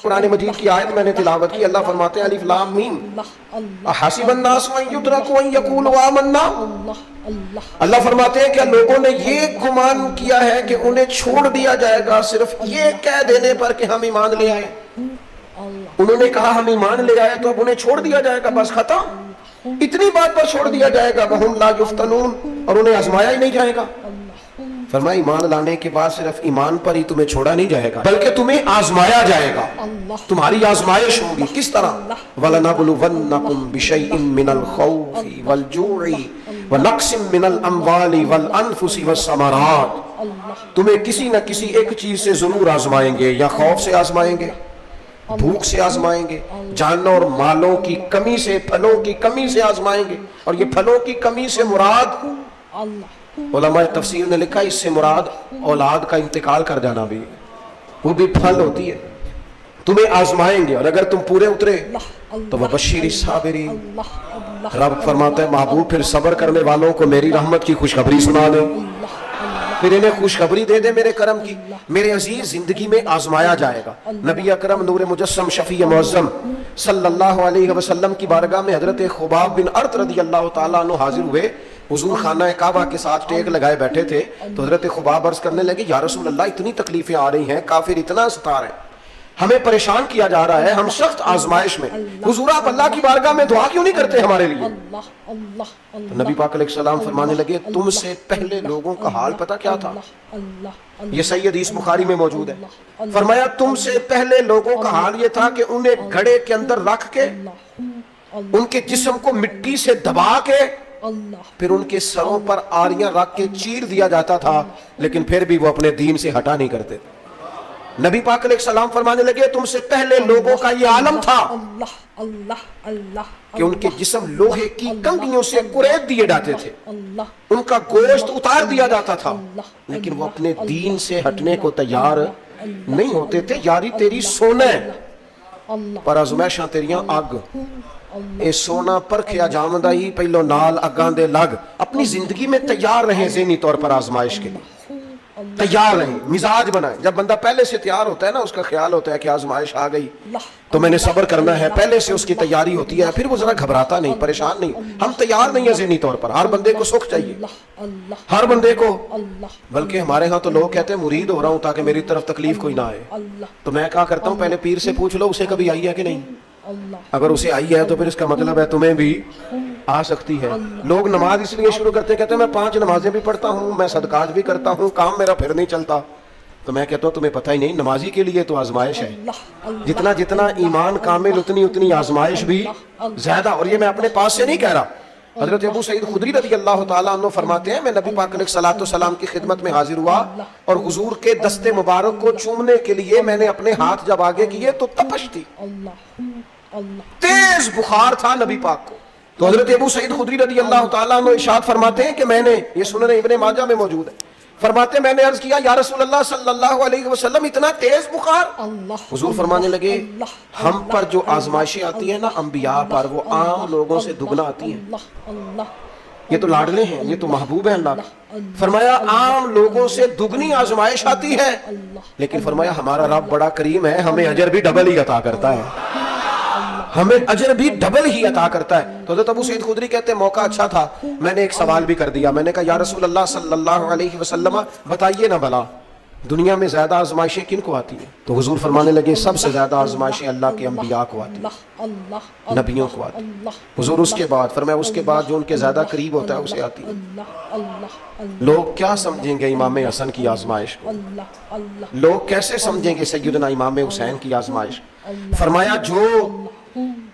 قرآن مجید کی آیت میں نے تلاوت کی، اللہ فرماتے ہیں الف لام میم احسب الناس ان یترکوا ان یقولوا آمنا۔ اللہ فرماتے ہیں کہ لوگوں نے یہ گمان کیا ہے کہ انہیں چھوڑ دیا جائے گا صرف یہ کہہ دینے پر کہ ہم ایمان لے آئے۔ انہوں نے کہا ہم ایمان لے آئے تو اب انہیں چھوڑ دیا جائے گا، بس ختم، اتنی بات پر چھوڑ دیا جائے گا۔ وہم لا یفتنون، اور انہیں آزمایا ہی نہیں جائے گا۔ فرمایا ایمان لانے کے بعد صرف ایمان پر ہی تمہیں چھوڑا نہیں جائے گا بلکہ تمہیں آزمایا جائے گا، تمہاری آزمائش ہوگی۔ کس طرح؟ وَلَنَبْلُوَنَّكُمْ بِشَيْءٍ مِّنَ الْخَوْفِ وَالْجُوعِ وَنَقْصٍ مِّنَ الْأَمْوَالِ وَالْأَنفُسِ وَالثَّمَرَاتِ، تمہیں کسی نہ کسی ایک چیز سے ضرور آزمائیں گے، یا خوف سے آزمائیں گے، بھوک سے آزمائیں گے، جانوں اور مالوں کی کمی سے، پھلوں کی کمی سے آزمائیں گے۔ اور یہ پھلوں کی کمی سے مراد، علماء تفسیر نے لکھا اس سے مراد اولاد کا انتقال کر جانا بھی، وہ بھی پھل ہوتی ہے۔ تمہیں آزمائیں گے اور اگر تم پورے اترے تو وبشر الصابرین، رب فرماتا ہے محبوب پھر صبر کرنے والوں کو میری رحمت کی خوشخبری سنا دے، پھر انہیں خوشخبری دے دے میرے کرم کی۔ میرے عزیز، زندگی میں آزمایا جائے گا۔ نبی اکرم نور مجسم شفیع معظم صلی اللہ علیہ وسلم کی بارگاہ میں حضرت خباب بن ارت رضی اللہ تعالیٰ عنہ حاضر ہوئے۔ حضور خانہ کعبہ کے ساتھ ٹیک لگائے بیٹھے تھے تو حضرت خباب عرض کرنے لگے یا رسول اللہ اتنی تکلیفیں آ رہی ہیں، کافر اتنا ستا رہے ہیں، ہمیں پریشان کیا جا رہا ہے، ہم سخت آزمائش میں، حضور آپ اللہ کی بارگاہ میں دعا کیوں نہیں کرتے ہمارے لیے؟ تو نبی پاک علیہ السلام فرمانے لگے تم سے پہلے لوگوں کا حال پتہ کیا تھا؟ یہ صحیح حدیث بخاری میں موجود ہے۔ فرمایا تم سے پہلے لوگوں کا حال یہ تھا کہ انہیں گھڑے کے اندر رکھ کے ان کے جسم کو مٹی سے دبا کے پھر ان کے سروں پر آریاں رکھ کے چیر دیا جاتا تھا، لیکن پھر بھی وہ اپنے دین سے ہٹا نہیں کرتے۔ نبی پاک علیہ السلام فرمانے لگے تم سے پہلے لوگوں کا یہ عالم تھا کہ ان کے جسم لوہے کی کنگھیوں سے کریت دیے جاتے تھے، ان کا گوشت اتار دیا جاتا تھا، لیکن وہ اپنے دین سے ہٹنے کو تیار نہیں ہوتے تھے۔ یاری تیری سونا ہے پر آزمائشاں تیریاں اگ، اے سونا پرکھیا جامدہ ہی پہلو نال اگاں دے لگ۔ اپنی زندگی میں تیار رہیں، ذہنی طور پر آزمائش کے لیے تیار رہیں، مزاج بنائیں۔ جب بندہ پہلے سے تیار ہوتا ہے نا، اس کا خیال ہوتا ہے کہ آزمائش آ گئی تو میں نے صبر کرنا ہے، پہلے سے اس کی تیاری ہوتی ہے، پھر وہ ذرا گھبراتا نہیں، پریشان نہیں۔ ہم تیار نہیں ہیں ذہنی طور پر، ہر بندے کو سکھ چاہیے، ہر بندے کو، بلکہ ہمارے ہاں تو لوگ کہتے ہیں مرید ہو رہا ہوں تاکہ میری طرف تکلیف کوئی نہ آئے۔ تو میں کہا کرتا ہوں پہلے پیر سے پوچھ لو اسے کبھی آئی ہے کہ نہیں، اگر اسے آئی ہے تو پھر اس کا مطلب ہے تمہیں بھی آ سکتی ہے۔ لوگ نماز اس لیے شروع کرتے ہیں، کہتے ہیں میں 5 نمازیں بھی پڑھتا ہوں، میں صدقات بھی کرتا ہوں، کام میرا پھر نہیں چلتا۔ تو میں کہتا ہوں تمہیں پتہ ہی نہیں، نمازی کے لیے تو آزمائش ہے، جتنا جتنا ایمان کامل اتنی اتنی آزمائش بھی زیادہ۔ اور یہ میں اپنے پاس سے نہیں کہہ رہا، حضرت ابو سعید خدری رضی اللہ تعالیٰ عنہ فرماتے ہیں میں نبی پاک علیہ السلام کی خدمت میں حاضر ہوا اور حضور کے دست مبارک کو چومنے کے لیے میں نے اپنے ہاتھ جب آگے کیے تو تپش تھی، تیز بخار تھا نبی پاک کو۔ تو حضرت ابو سعید خدری رضی اللہ تعالیٰ عنہ ارشاد فرماتے ہیں کہ میں نے، یہ سنن ابن ماجہ میں موجود ہے، فرماتے ہیں میں نے عرض کیا یا رسول اللہ صلی اللہ علیہ وسلم اتنا تیز بخار؟ حضور فرمانے لگے ہم پر جو آزمائشیں آتی ہیں نا انبیاء پر، وہ عام لوگوں سے دگنا آتی ہیں۔ یہ تو لاڈلے ہیں، یہ تو محبوب ہیں اللہ کا۔ فرمایا عام لوگوں سے دگنی آزمائش آتی ہے، لیکن فرمایا ہمارا رب بڑا کریم ہے، ہمیں اجر بھی ڈبل ہی عطا کرتا ہے، ہمیں اجر بھی ڈبل ہی عطا کرتا ہے۔ تو حضرت ابو سعید خدری کہتے ہیں موقع اچھا تھا، میں نے ایک سوال بھی کر دیا، میں نے کہا یا رسول اللہ صلی اللہ علیہ وسلم بتائیے نا بھلا دنیا میں زیادہ آزمائشیں کن کو آتی ہیں؟ تو حضور فرمانے لگے سب سے زیادہ آزمائشیں اللہ کے انبیاء کو آتی ہیں، نبیوں کو آتی ہیں۔ حضور اس کے بعد فرمایا اس کے بعد جو ان کے زیادہ قریب ہوتا ہے اسے آتی ہے۔ لوگ کیا سمجھیں گے امام حسن کی آزمائش کو؟ لوگ کیسے سمجھیں گے سیدنا امام حسین کی آزمائش؟ فرمایا جو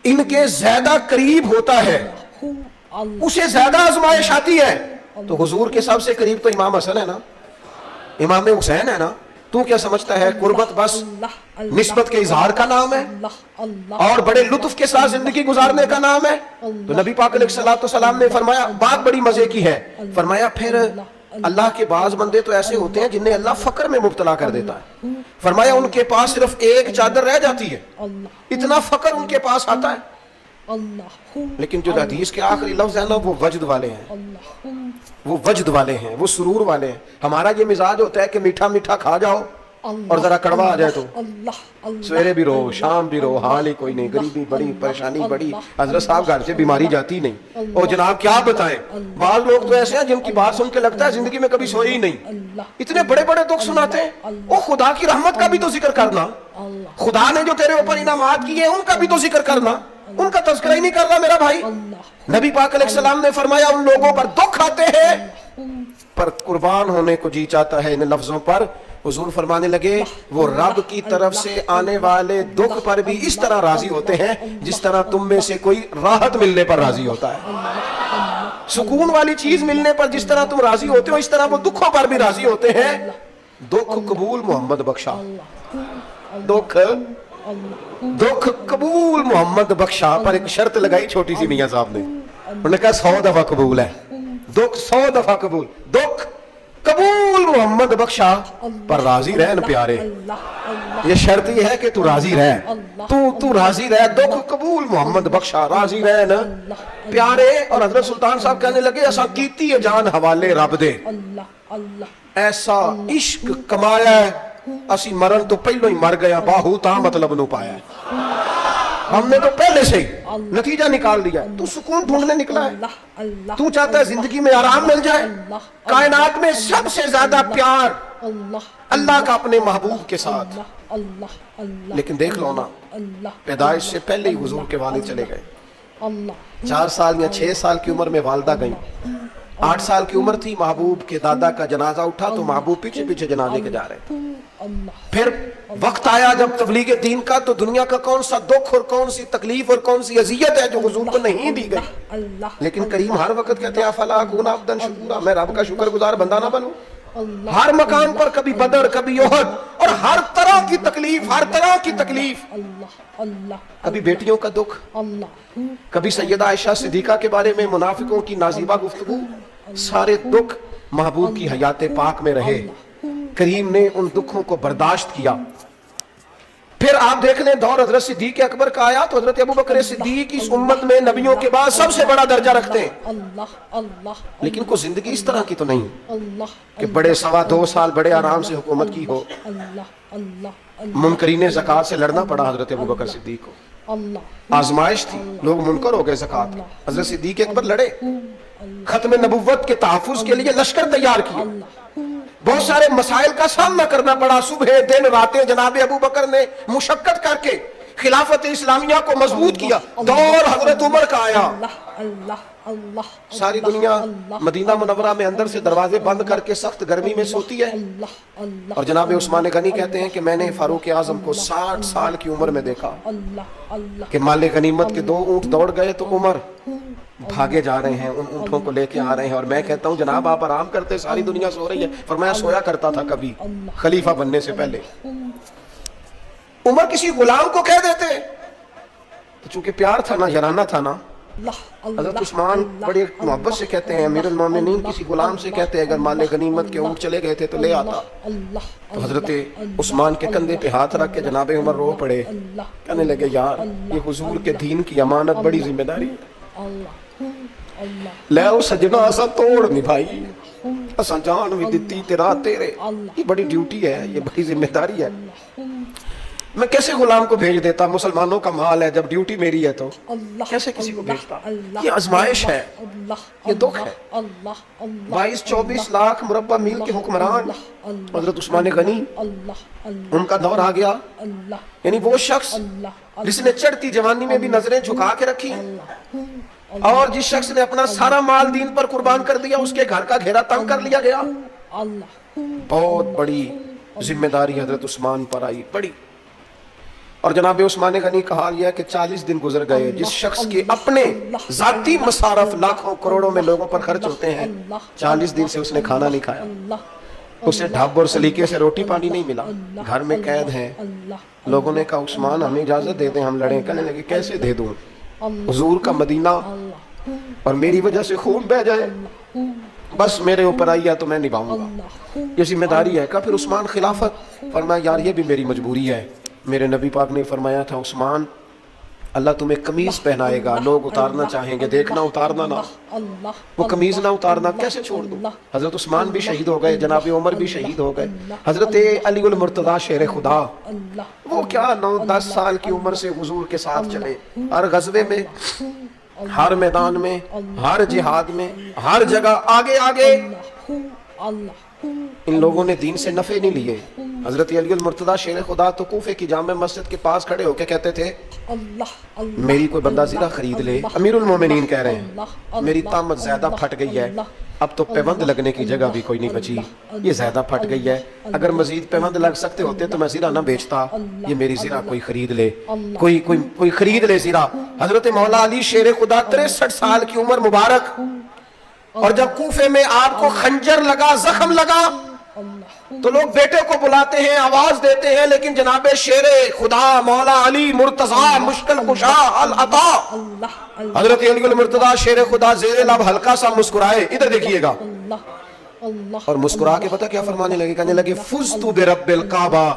ان کے زیادہ قریب ہوتا ہے اسے زیادہ آزمائش آتی ہے۔ تو حضور کے سب سے قریب تو امام حسن ہے نا، امام حسین ہے نا، تو کیا سمجھتا ہے قربت بس نسبت کے اظہار کا نام ہے اور بڑے لطف کے ساتھ زندگی گزارنے کا نام ہے؟ تو نبی پاک علیہ السلام نے فرمایا بات بڑی مزے کی ہے، فرمایا پھر اللہ کے بعض بندے تو ایسے ہوتے ہیں جنہیں اللہ فقر میں مبتلا کر دیتا ہے، فرمایا ان کے پاس صرف ایک چادر رہ جاتی ہے، اتنا فقر ان کے پاس آتا ہے، لیکن جو حدیث کے آخری لفظ ہے نا وہ وجد والے ہیں، وہ وجد والے ہیں، وہ سرور والے ہیں۔ ہمارا یہ مزاج ہوتا ہے کہ میٹھا میٹھا کھا جاؤ اور ذرا کڑوا آ جائے تو سویرے بھی رو شام بھی رو، حال ہی کوئی نہیں، غریبی بڑی، پریشانی بڑی، حضرت صاحب گھر سے بیماری جاتی نہیں، اور جناب کیا بتائیں، بعض لوگ تو ایسے ہیں جن کی بات سن کے لگتا ہے زندگی میں کبھی سوئے ہی نہیں، اتنے بڑے بڑے دکھ سناتے ہیں۔ وہ خدا کی رحمت کا بھی تو ذکر کرنا، خدا نے جو تیرے اوپر انعامات کیے ان کا بھی تو ذکر کرنا، ان کا تذکرہ ہی نہیں کرنا میرا بھائی۔ نبی پاک علیہ السلام نے فرمایا ان لوگوں پر دکھ آتے ہیں پر قربان ہونے کو جی چاہتا ہے ان لفظوں پر۔ حضور فرمانے لگے وہ رب کی طرف سے آنے والے دکھ پر بھی اس طرح راضی ہوتے ہیں جس طرح تم میں سے کوئی راحت ملنے پر راضی ہوتا ہے، سکون والی چیز ملنے پر جس طرح تم راضی ہوتے ہو اس طرح وہ دکھوں پر بھی راضی ہوتے ہیں۔ دکھ قبول محمد بخشا، دکھ قبول محمد بخشا، پر ایک شرط لگائی چھوٹی سی میاں صاحب نے، انہوں نے کہا 100 دفعہ قبول ہے، دکھ 100 دفعہ قبول، دکھ قبول محمد بخشا پر راضی رہن پیارے، یہ شرط یہ ہے کہ تو راضی رہ، تو راضی رہ، دکھ قبول محمد بخشا، راضی رہن پیارے۔ اور حضرت سلطان صاحب کہنے لگے ایسا کیتی ہے جان حوالے رب دے، ایسا عشق کمایا ہے اسی مرن تو پہلو ہی مر گیا، باہو تا مطلب نو پایا، ہم نے تو پہلے سے ہی نتیجہ نکال دیا۔ تو سکون ڈھونڈنے نکلا ہے، تو چاہتا ہے زندگی میں آرام مل جائے، کائنات میں سب سے زیادہ پیار اللہ کا اپنے محبوب کے ساتھ، لیکن دیکھ لو نا پیدائش سے پہلے ہی حضور کے والد چلے گئے، 4 سال یا 6 سال کی عمر میں والدہ گئیں، 8 سال کی عمر تھی محبوب کے دادا کا جنازہ اٹھا تو محبوب پیچھے پیچھے جنازے کے جا رہے، پھر وقت آیا جب تبلیغ دین کا تو دنیا کا کون سا دکھ اور کون سی تکلیف اور کون سی اذیت ہے جو حضور کو نہیں دی گئی، لیکن کریم ہر وقت کہتے ہیں افلا اکون عبدا شکورا، میں رب کا شکر گزار بندہ نہ بنوں، ہر مقام پر کبھی بدر کبھی احد اور ہر طرح کی تکلیف، ہر طرح کی تکلیف، کبھی بیٹیوں کا دکھ، کبھی سیدہ عائشہ صدیقہ کے بارے میں منافقوں کی نازیبہ گفتگو، سارے دکھ محبوب کی حیات پاک میں رہے، کریم نے ان دکھوں کو برداشت کیا۔ پھر آپ دیکھ لیں دور حضرت صدیق اکبر کا آیا تو حضرت ابوبکر صدیق اس امت میں نبیوں کے بعد سب سے بڑا درجہ رکھتے ہیں، لیکن کوئی زندگی اس طرح کی تو نہیں کہ بڑے 2.25 سال بڑے آرام سے حکومت کی ہو، منکرین زکوٰۃ سے لڑنا پڑا حضرت ابوبکر صدیق کو، آزمائش تھی، لوگ منکر ہو گئے زکوٰۃ، حضرت صدیق اکبر لڑے، ختم نبوت کے تحفظ کے لیے لشکر تیار کیا، بہت سارے مسائل کا سامنا کرنا پڑا، صبح دن راتیں جناب ابوبکر نے مشقت کر کے خلافت اسلامیہ کو مضبوط کیا۔ دور حضرت عمر کا آیا، ساری دنیا مدینہ منورہ میں اندر سے دروازے بند کر کے سخت گرمی میں سوتی ہے، اور جناب عثمان غنی کہتے ہیں کہ میں نے فاروق اعظم کو 60 سال کی عمر میں دیکھا کہ مال غنیمت کے 2 اونٹ دوڑ گئے تو عمر بھاگے جا رہے ہیں، ان اونٹوں کو لے کے آ رہے ہیں، اور میں کہتا ہوں جناب آپ آرام کرتے، ساری دنیا سو رہی ہے، فرمایا سویا کرتا تھا کبھی خلیفہ بننے سے پہلے۔ عمر کسی غلام کو کہہ دیتے تو چونکہ پیار تھا نا، یارانہ تھا نا، حضرت عثمان بڑے محبت سے کہتے ہیں امیر المومنین کسی غلام سے کہتے اگر مال غنیمت کے اونٹ چلے گئے تھے تو لے آتا، تو حضرت عثمان کے کندھے پہ ہاتھ رکھ کے جناب عمر رو پڑے، کہنے لگے یار یہ حضور کے دین کی امانت بڑی ذمہ داری ہے، لے او سجنا اسا توڑ نبھائی، اسا جان بھی دیتی تیرا تیرے، یہ بڑی ڈیوٹی ہے، یہ بڑی ذمہ داری ہے، میں کیسے غلام کو بھیج دیتا، مسلمانوں کا مال ہے، جب ڈیوٹی میری ہے تو کیسے کسی کو بھیجتا، یہ آزمائش ہے، یہ دکھ ہے۔ 22-24 لاکھ مربع میل کے حکمران حضرت عثمان غنی، ان کا دور آ گیا، یعنی وہ شخص جس نے چڑھتی جوانی میں بھی نظریں جھکا کے رکھی، اور جس شخص نے اپنا سارا مال دین پر قربان کر دیا، اس کے گھر کا گھیرا تنگ کر لیا گیا، بہت بڑی ذمہ داری حضرت عثمان پر آئی، بڑی۔ اور جناب عثمان غنی کا حال یہ ہے کہ 40 دن گزر گئے، جس شخص کے اپنے ذاتی مصارف لاکھوں کروڑوں میں لوگوں پر خرچ ہوتے ہیں، 40 دن سے اس نے کھانا نہیں کھایا، اسے ڈھب اور سلیقے سے روٹی پانی نہیں ملا، گھر میں قید ہیں۔ لوگوں نے کہا عثمان ہمیں اجازت دے دیں ہم لڑیں، کہنے لگے کیسے دے دوں، حضور کا مدینہ اور میری وجہ سے خون بہ جائے، بس میرے اوپر آئی ہے تو میں نبھاؤں گا، یہ ذمہ داری ہے۔ کہ پھر عثمان خلافت، فرمایا یار یہ بھی میری مجبوری ہے، میرے نبی پاک نے فرمایا تھا عثمان اللہ تمہیں قمیض پہنائے گا، لوگ اتارنا چاہیں گے، دیکھنا اتارنا نہ، وہ قمیض نہ اتارنا کیسے چھوڑ دوں؟ حضرت عثمان بھی شہید ہو گئے، جناب عمر بھی شہید ہو گئے، حضرت علی المرتضیٰ شیر خدا وہ کیا 9-10 سال کی عمر سے حضور کے ساتھ چلے، ہر غزوے میں، ہر میدان میں، ہر جہاد میں، ہر جگہ آگے آگے۔ ان لوگوں نے دین سے نفع نہیں لیے۔ حضرت علی المرتضیٰ شیر خدا تو کوفے کی جامع مسجد کے پاس کھڑے ہو کے کہتے تھے میری کوئی بندہ زیرہ خرید لے۔ امیر المومنین کہہ رہے ہیں میری طامت زیادہ پھٹ گئی ہے، اب تو پیوند لگنے کی جگہ بھی کوئی نہیں بچی، یہ زیادہ پھٹ گئی ہے، اگر مزید پیوند لگ سکتے ہوتے تو میں زیرہ نہ بیچتا، یہ میری زیرہ کوئی خرید لے، کوئی خرید لے زیرہ۔ حضرت مولا علی شیر خدا 63 سال کی عمر مبارک، اور جب کوفے میں آپ کو خنجر لگا، زخم لگا تو لوگ بیٹے کو بلاتے ہیں، آواز دیتے ہیں، لیکن جناب شیر خدا مولا علی مرتضیٰ مشکل کشا العطا حضرت علی المرتضیٰ شیر خدا زیر لب ہلکا سا مسکرائے، ادھر دیکھیے گا، اور مسکرا کے پتہ کیا فرمانے لگے، کہنے لگے فزت برب الکعبہ،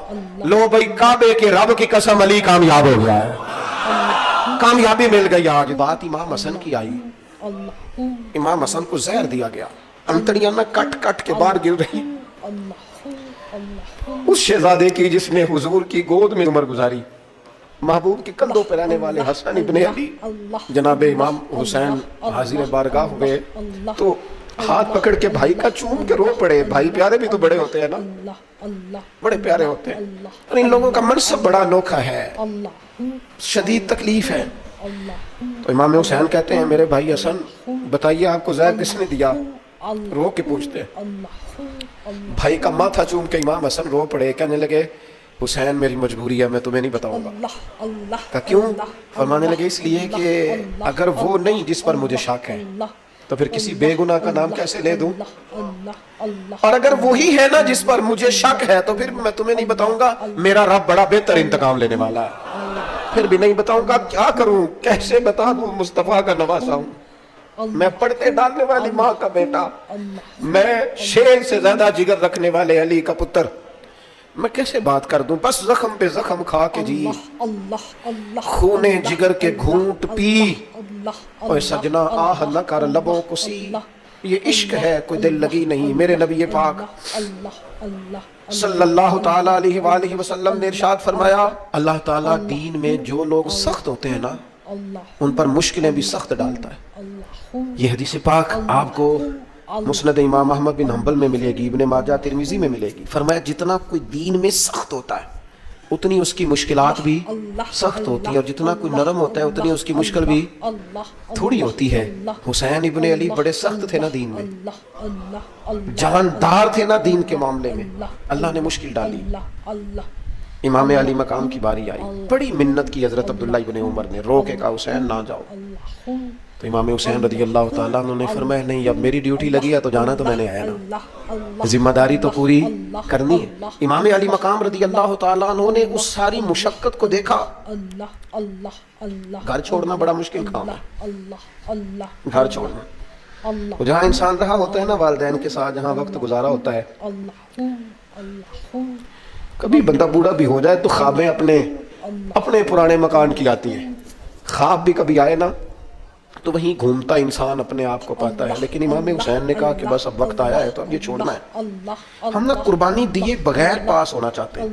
لو بھائی کعبے کے رب کی قسم علی کامیاب ہو گیا ہے، کامیابی مل گئی۔ آج بات امام حسن کی آئی، امام حسن کو زہر دیا گیا، انتڑیاں نہ کٹ کٹ کے باہر گر رہی، اس شہزادے کی جس نے حضور کی گود میں عمر گزاری، محبوب کے کندھوں پہ رہنے والے حسن ابن علی، جناب امام حسین حاضر بارگاہ ہوئے تو ہاتھ پکڑ کے بھائی کا چوم کے رو پڑے۔ بھائی پیارے بھی تو بڑے ہوتے ہیں نا، بڑے پیارے ہوتے ہیں، اور ان لوگوں کا منصب بڑا انوکھا ہے، شدید تکلیف ہے۔ تو امام حسین کہتے ہیں میرے بھائی حسن بتائیے آپ کو زہر کس نے دیا؟ رو کے پوچھتے ہیں، بھائی کا ماتھا چوم کے امام حسن رو پڑے، کہنے لگے حسین میری مجبوری ہے، میں تمہیں نہیں بتاؤں گا۔ کہا کیوں؟ فرمانے لگے اس لیے کہ اگر وہ نہیں جس پر مجھے شک ہے تو پھر کسی بے گناہ کا نام کیسے لے دوں، اور اگر وہی ہے نا جس پر مجھے شک ہے تو پھر میں تمہیں نہیں بتاؤں گا، میرا رب بڑا بہتر انتقام لینے والا ہے، پھر بھی نہیں بتاؤں گا، کیا کروں، کیسے بتا دوں، مصطفیٰ کا نواسا ہوں، میں پڑھتے ڈالنے والی ماں کا بیٹا، میں شیر سے زیادہ جگر رکھنے والے علی کا پتر، میں کیسے بات کر دوں، بس زخم پہ زخم کھا کے جی، خون جگر کے گھونٹ پی، اوے سجنا آہ نہ کر لبوں کو سی، یہ عشق ہے کوئی دل لگی نہیں۔ میرے نبی پاک صلی اللہ تعالیٰ علیہ وآلہ وسلم نے ارشاد فرمایا اللہ تعالیٰ دین میں جو لوگ سخت ہوتے ہیں نا ان پر مشکلیں بھی سخت ڈالتا ہے۔ یہ حدیث پاک آپ کو مسند امام احمد بن حنبل میں ملے گی، ابن ماجہ ترمذی میں ملے گی۔ فرمایا جتنا کوئی دین میں سخت ہوتا ہے اتنی اس کی مشکلات بھی سخت ہوتی ہیں، اور جتنا کوئی نرم ہوتا ہے اتنی اس کی مشکل بھی تھوڑی ہوتی ہے۔ حسین ابن علی بڑے سخت تھے نا دین میں، جاندار تھے نا دین کے معاملے میں، اللہ نے مشکل ڈالی۔ امام علی مقام کی باری آئی، بڑی منت کی حضرت عبداللہ ابن عمر نے، رو کے کہا حسین نہ جاؤ، تو امام حسین رضی اللہ تعالیٰ عنہ نے فرمایا نہیں اب میری ڈیوٹی لگی ہے تو جانا تو میں نے آیا نا، ذمہ داری تو پوری کرنی ہے۔ امام علی مقام رضی اللہ تعالیٰ عنہ نے اس ساری مشقت کو دیکھا، گھر چھوڑنا بڑا مشکل کام ہے، گھر چھوڑنا، جہاں انسان رہا ہوتا ہے نا والدین کے ساتھ، جہاں وقت گزارا ہوتا ہے، کبھی بندہ بوڑھا بھی ہو جائے تو خوابیں اپنے پرانے مکان کی آتی ہیں، خواب بھی کبھی آئے نا تو وہیں گھومتا انسان اپنے آپ کو پاتا ہے، لیکن امام حسین نے کہا کہ بس اب وقت آیا ہے تو اب یہ چھوڑنا ہے۔ ہم نہ قربانی دیے بغیر پاس ہونا چاہتے ہیں،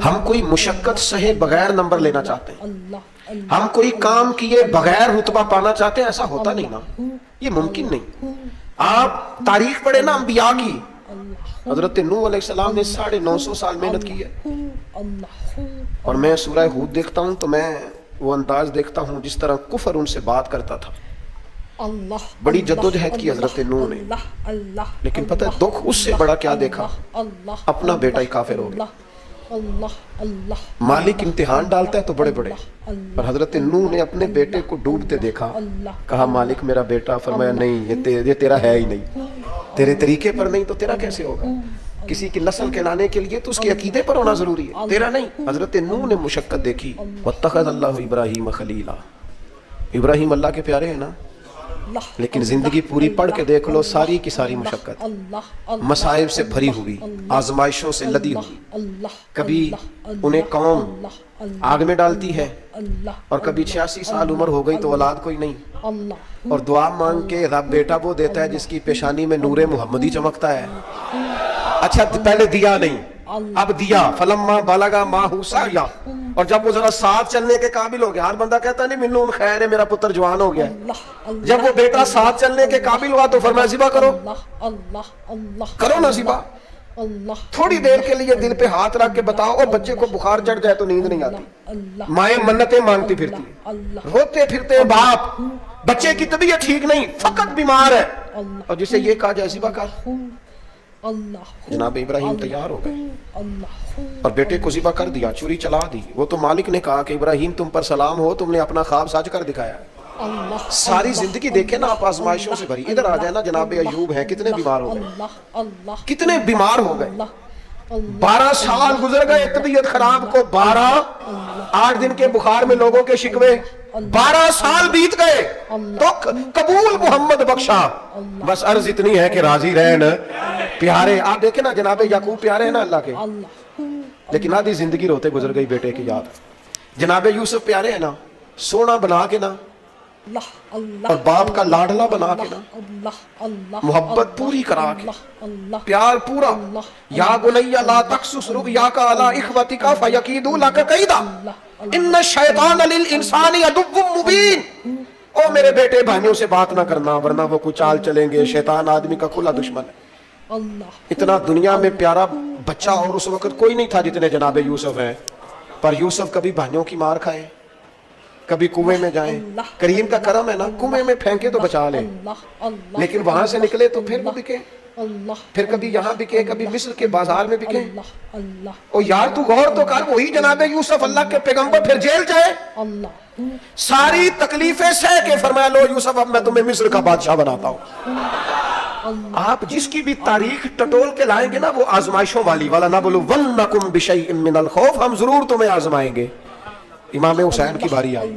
ہم کوئی مشقت سہے بغیر نمبر لینا چاہتے ہیں، ہم کوئی کام کیے بغیر رتبہ پانا چاہتے ہیں، ایسا ہوتا نہیں نا، یہ ممکن نہیں۔ آپ تاریخ پڑھیں نا انبیاء کی، حضرت نوح علیہ السلام نے 950 سال محنت کی ہے، اور میں سورہ ہود دیکھتا ہوں تو میں وہ انداز دیکھتا ہوں جس طرح کفر ان سے بات کرتا تھا، بڑی جدوجہد کی حضرت نوح نے، لیکن پتہ ہے دکھ اس سے بڑا کیا دیکھا، اپنا بیٹا ہی کافر ہو گیا۔ مالک امتحان ڈالتا ہے تو بڑے بڑے، پر حضرت نوح نے اپنے بیٹے کو ڈوبتے دیکھا، کہا مالک میرا بیٹا، فرمایا نہیں یہ تیرا ہے ہی نہیں، تیرے طریقے پر نہیں تو تیرا کیسے ہوگا، کسی کی نسل کے لانے کے لیے تو اس کے عقیدے پر ہونا ضروری ہے، تیرا نہیں۔ حضرت نوح نے مشقت دیکھی، واتخذ اللہ ابراہیم خلیلا، ابراہیم اللہ کے پیارے ہیں نا، لیکن زندگی پوری پڑھ کے دیکھ لو، ساری کی ساری مشقت، مصائب سے بھری ہوئی، آزمائشوں سے لدی ہوئی۔ کبھی انہیں قوم آگ میں ڈالتی ہے، اور کبھی 86 سال عمر ہو گئی تو اولاد کوئی نہیں، اور دعا مانگ کے رب بیٹا وہ دیتا ہے جس کی پیشانی میں نور محمدی چمکتا ہے۔ اچھا پہلے دیا نہیں، اب دیا، فلما بلغا ماہ سعیا، اور جب وہ ذرا ساتھ چلنے کے قابل ہو گیا، ہر بندہ کہتا نہیں منون خیر ہے میرا پتر جوان ہو گیا، جب وہ بیٹا ساتھ چلنے کے قابل ہوا تو فرمایا ذبح کرو، کرو نا ذبح۔ تھوڑی دیر کے لیے دل پہ ہاتھ رکھ کے بتاؤ، اور بچے کو بخار چڑھ جائے تو نیند نہیں آتی، مائیں منتیں مانگتی پھرتی، روتے پھرتے باپ، بچے کی طبیعت ٹھیک نہیں، فقط بیمار ہے، اور جسے یہ کہا جائے ذبح کر۔ جناب ابراہیم تیار ہو گئے اور بیٹے کو ذبح کر دیا، چھری چلا دی۔ وہ تو مالک نے کہا کہ ابراہیم تم پر سلام ہو، تم نے اپنا خواب سچ کر دکھایا۔ ساری زندگی دیکھیں نا آپ، آزمائشوں سے بھری۔ ادھر آ جائے نا، جناب ایوب ہیں، کتنے بیمار ہو گئے، کتنے بیمار ہو گئے، 12 سال گزر گئے طبیعت خراب کو، 8 دن کے بخار میں لوگوں کے شکوے، 12 سال بیت گئے تو قبول محمد بخشا۔ بس عرض اتنی ہے کہ راضی رہن پیارے۔ آپ دیکھیں نا جناب یعقوب پیارے ہیں نا اللہ کے، لیکن آدھی زندگی روتے گزر گئی بیٹے کی یاد۔ جناب یوسف پیارے ہیں نا، سونا بنا کے نا، اور باپ کا لاڈلا بنا کے نا، محبت پوری کرا کے، پیار پورا۔ یا بنی لا تقصص رؤیاک علی اخوتک فیکیدوا لک کیدا ان الشیطان للانسان عدو مبین۔ او میرے بیٹے بھائیوں سے بات نہ کرنا ورنہ وہ کچھ چال چلیں گے، شیطان آدمی کا کھلا دشمن ہے۔ اتنا دنیا میں پیارا بچہ اور اس وقت کوئی نہیں تھا جتنے جناب یوسف ہیں، پر یوسف کبھی بھائیوں کی مار کھائے، کبھی کنویں میں جائیں، کریم کا کرم ہے نا، کنویں میں پھینکے تو بچا لیں، لیکن وہاں سے نکلے تو پھر وہ بکے، پھر کبھی یہاں بکے، کبھی مصر کے بازار میں بکے۔ او یار تو غور تو کر، وہی جناب یوسف اللہ کے پیغمبر پھر جیل جائے، ساری تکلیفیں سہ کے فرمایا لو یوسف اب میں تمہیں مصر کا بادشاہ بناتا ہوں۔ آپ جس کی بھی تاریخ ٹٹول کے لائیں گے نا، وہ آزمائشوں والی والا، نہ بولو وَلْنَكُمْ بِشَيْءٍ مِّنَ الْخَوْفِ، ہم ضرور تمہیں آزمائیں گے۔ امام حسین کی باری آئی،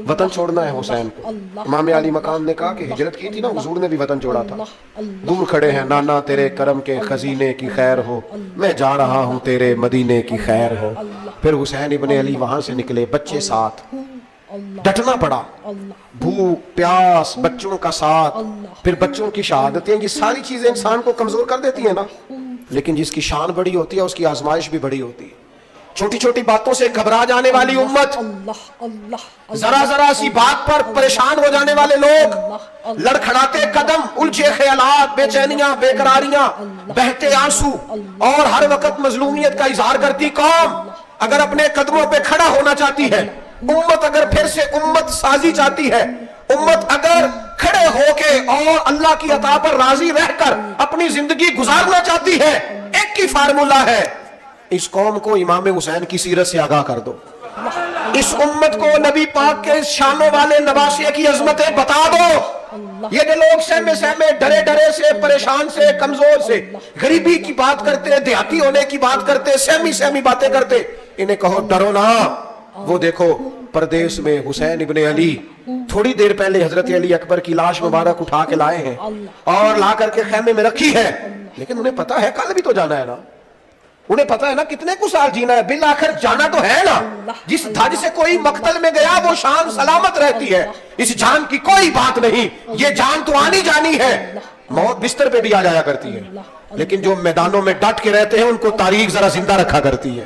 وطن چھوڑنا ہے حسین کو۔ امام علی مقام نے کہا کہ ہجرت کی تھی نا، حضور نے بھی وطن چھوڑا تھا۔ دور کھڑے ہیں نانا تیرے کرم کے خزینے کی خیر ہو، میں جا رہا ہوں تیرے مدینے کی خیر ہو۔ پھر حسین ابن علی وہاں سے نکلے، بچے ساتھ، ڈٹنا پڑا، بھوک پیاس، بچوں کا ساتھ، پھر بچوں کی شہادتیں، یہ ساری چیزیں انسان کو کمزور کر دیتی ہیں نا، لیکن جس کی شان بڑی ہوتی ہے اس کی آزمائش بھی بڑی ہوتی ہے۔ چھوٹی چھوٹی باتوں سے گھبرا جانے والی امت، ذرا ذرا سی بات پر پریشان ہو جانے والے لوگ، لڑکھڑاتے قدم، الجھے خیالات، بے چینیاں، بے قراریاں، بہتے آنسو، اور ہر وقت مظلومیت کا اظہار کرتی قوم اگر اپنے قدموں پہ کھڑا ہونا چاہتی ہے، امت اگر پھر سے امت سازی چاہتی ہے، امت اگر کھڑے ہو کے اور اللہ کی عطا پر راضی رہ کر اپنی زندگی گزارنا چاہتی ہے، ایک ہی فارمولا ہے، اس قوم کو امام حسین کی سیرت سے آگاہ کر دو، اس امت کو نبی پاک کے شانوں والے نواسے کی عظمتیں بتا دو۔ یہ جو لوگ سہمے سہمے، ڈرے ڈرے سے، پریشان سے، کمزور سے، غریبی کی بات کرتے، دیہاتی ہونے کی بات کرتے، سہمی سہمی باتیں کرتے، انہیں کہو ڈرو نہ۔ وہ دیکھو پردیس میں حسین ابن علی تھوڑی دیر پہلے حضرت علی اکبر کی لاش مبارک اٹھا کے لائے ہیں اور لا کر کے خیمے میں رکھی ہے، لیکن انہیں پتا ہے کل بھی تو جانا ہے نا، انہیں پتا ہے نا کتنے کو سال جینا ہے، بالآخر جانا تو ہے نا۔ جس دھج سے کوئی مقتل میں گیا وہ شان سلامت رہتی ہے، اس جان کی کوئی بات نہیں، یہ جان تو آنی جانی ہے، موت بستر پہ بھی آ جایا کرتی ہے، لیکن جو میدانوں میں ڈٹ کے رہتے ہیں ان کو تاریخ ذرا زندہ رکھا کرتی ہے۔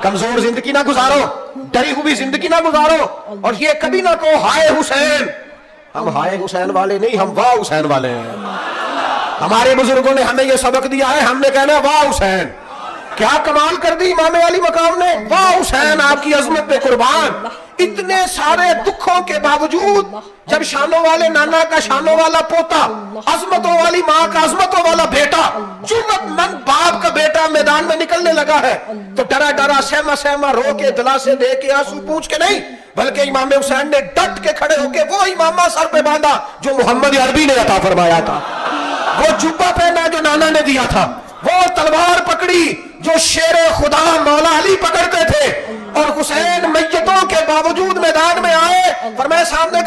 کمزور زندگی نہ گزارو، ڈری ہوئی زندگی نہ گزارو، اور یہ کبھی نہ کہو ہائے حسین۔ ہم ہائے حسین والے نہیں، ہم واہ حسین والے ہیں۔ ہمارے بزرگوں نے ہمیں یہ سبق دیا ہے، ہم نے کہنا ہے واہ حسین۔ کیا کمال کر دی امام علی مقام نے، واہ حسین آپ کی عظمت پہ قربان۔ اتنے سارے دکھوں کے باوجود جب شانوں والے نانا کا شانوں والا پوتا، عظمتوں والی ماں کا عظمتوں والا بیٹا، جرت مند باپ کا بیٹا میدان میں نکلنے لگا ہے تو ڈرا ڈرا سہما سہما رو کے دلاسے دے کے آنسو پوچھ کے نہیں، بلکہ امام حسین نے ڈٹ کے کھڑے ہو کے وہ امامہ سر پہ باندھا جو محمد عربی نے عطا فرمایا تھا، وہ جبہ پہنا جو نانا نے دیا تھا، وہ تلوار پکڑی جو شیر خدا مولا علی پکڑتے تھے، اور حسین میتوں کے باوجود میدان میں آئے، فرمایا سامنے